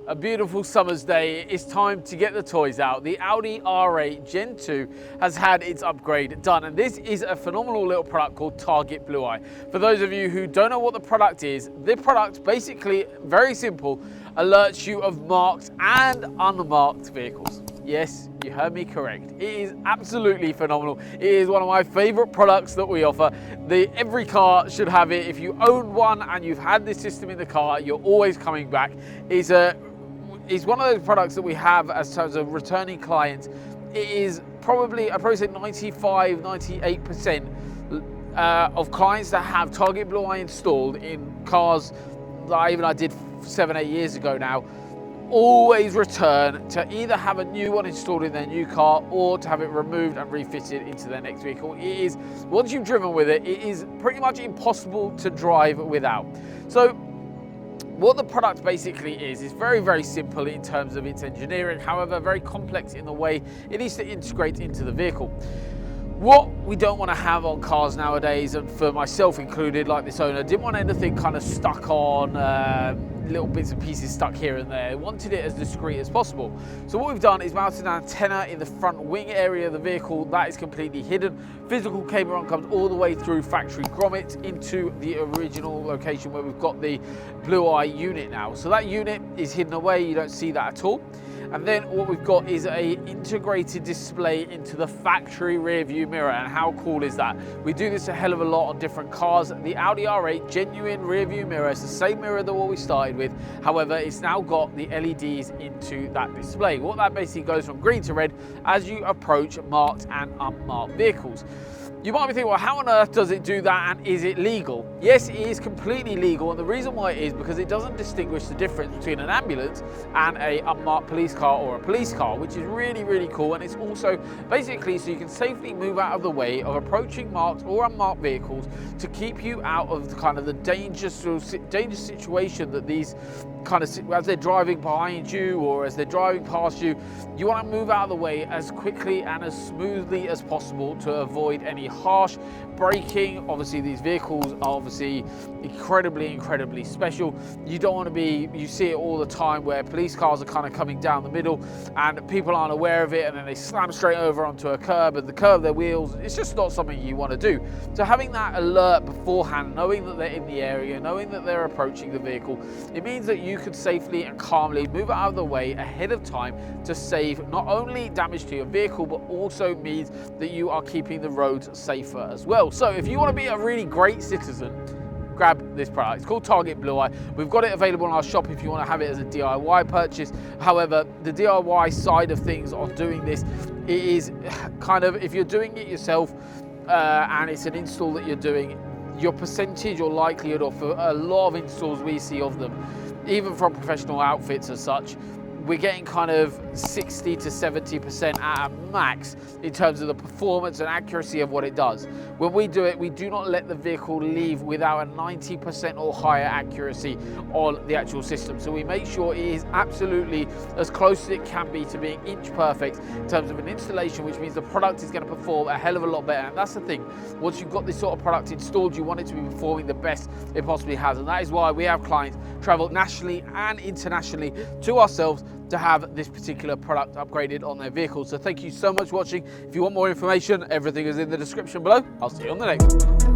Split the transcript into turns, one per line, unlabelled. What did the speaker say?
A beautiful summer's day, it's time to get the toys out. The Audi R8 Gen 2 has had its upgrade done, and this is a phenomenal little product called Target Blu Eye. For those of you who don't know what the product is, the product basically, very simple, alerts you of marked and unmarked vehicles. Yes, you heard me correct. It is absolutely phenomenal. It is one of my favorite products that we offer. Every car should have it. If you own one and you've had this system in the car, you're always coming back. It's one of those products that we have as terms of returning clients. It is probably, I'd probably say 95, 98% of clients that have Target Blu Eye installed in cars that I did 7-8 years ago now, always return to either have a new one installed in their new car or to have it removed and refitted into their next vehicle. It is, once you've driven with it, it is pretty much impossible to drive without. So what the product basically is very, very simple in terms of its engineering, however very complex in the way it needs to integrate into the vehicle. What we don't want to have on cars nowadays, and for myself included, like this owner, didn't want anything kind of stuck on, little bits and pieces stuck here and there. Wanted it as discreet as possible. So what we've done is mounted an antenna in the front wing area of the vehicle that is completely hidden. Physical cable run comes all the way through factory grommet into the original location where we've got the Blu Eye unit now. So that unit is hidden away, you don't see that at all. And then what we've got is a integrated display into the factory rear view mirror. And how cool is that? We do this a hell of a lot on different cars. The Audi R8 genuine rear view mirror, it's the same mirror that what we started with. However, it's now got the LEDs into that display. What that basically goes from green to red as you approach marked and unmarked vehicles. You might be thinking, well, how on earth does it do that, and is it legal? Yes, it is completely legal, and the reason why it is because it doesn't distinguish the difference between an ambulance and a unmarked police car or a police car, which is really, really cool. And it's also basically so you can safely move out of the way of approaching marked or unmarked vehicles to keep you out of the kind of the dangerous situation that these kind of, as they're driving behind you or as they're driving past you, you want to move out of the way as quickly and as smoothly as possible to avoid any harsh braking. Obviously these vehicles are obviously incredibly special. You don't want to be, you see it all the time where police cars are kind of coming down the middle and people aren't aware of it, and then they slam straight over onto a curb and they curve their wheels. It's just not something you want to do. So having that alert beforehand, knowing that they're in the area, knowing that they're approaching the vehicle, it means that you can safely and calmly move out of the way ahead of time to save not only damage to your vehicle, but also means that you are keeping the roads safer as well. So if you want to be a really great citizen, grab this product. It's called Target Blu Eye. We've got it available in our shop if you want to have it as a DIY purchase. However, the DIY side of things on doing this, it is kind of, if you're doing it yourself and it's an install that you're doing, your percentage or likelihood of a lot of installs we see of them, even from professional outfits as such, we're getting kind of 60 to 70% at a max in terms of the performance and accuracy of what it does. When we do it, we do not let the vehicle leave without a 90% or higher accuracy on the actual system. So we make sure it is absolutely as close as it can be to being inch perfect in terms of an installation, which means the product is going to perform a hell of a lot better. And that's the thing, once you've got this sort of product installed, you want it to be performing the best it possibly has. And that is why we have clients travel nationally and internationally to ourselves to have this particular product upgraded on their vehicles. So thank you so much for watching. If you want more information, everything is in the description below. I'll see you on the next one.